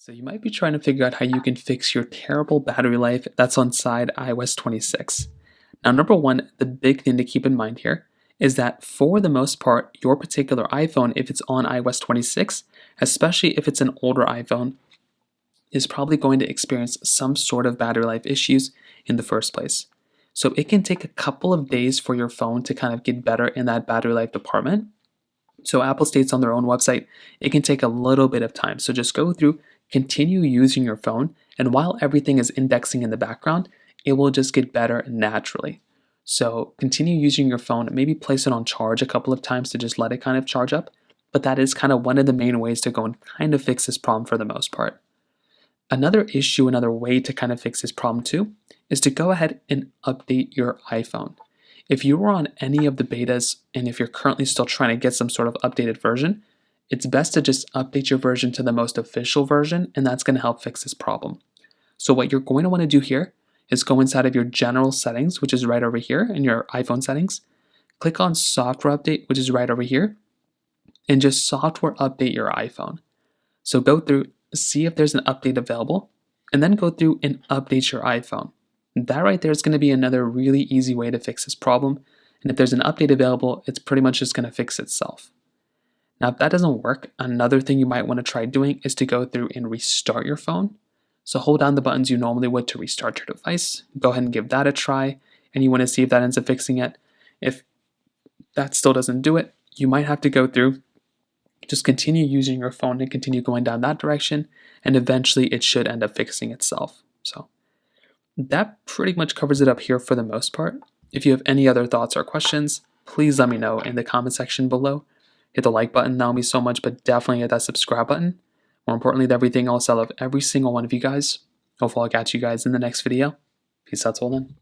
So you might be trying to figure out how you can fix your terrible battery life that's on side iOS 26. Now, number one, the big thing to keep in mind here is that for the most part, your particular iPhone, if it's on iOS 26, especially if it's an older iPhone, is probably going to experience some sort of battery life issues in the first place. So it can take a couple of days for your phone to kind of get better in that battery life department. So Apple states on their own website, it can take a little bit of time. So just go through, continue using your phone, and while everything is indexing in the background, it will just get better naturally. So continue using your phone, maybe place it on charge a couple of times to just let it kind of charge up. But that is kind of one of the main ways to go and kind of fix this problem for the most part. Another issue, another way to kind of fix this problem too, is to go ahead and update your iPhone. If you are on any of the betas and if you're currently still trying to get some sort of updated version, it's best to just update your version to the most official version, and that's going to help fix this problem. So what you're going to want to do here is go inside of your general settings, which is right over here in your iPhone settings. Click on software update, which is right over here, and just software update your iPhone. So go through, see if there's an update available, and then go through and update your iPhone. That right there is going to be another really easy way to fix this problem. And if there's an update available, it's pretty much just going to fix itself. Now, if that doesn't work, another thing you might want to try doing is to go through and restart your phone. So hold down the buttons you normally would to restart your device. Go ahead and give that a try. And you want to see if that ends up fixing it. If that still doesn't do it, you might have to go through, just continue using your phone and continue going down that direction. And eventually it should end up fixing itself. So that pretty much covers it up here for the most part. If you have any other thoughts or questions, please let me know in the comment section below. Hit the like button, that would mean so much, but definitely hit that subscribe button. More importantly than everything else, I love every single one of you guys. Hopefully I'll catch you guys in the next video. Peace out till then.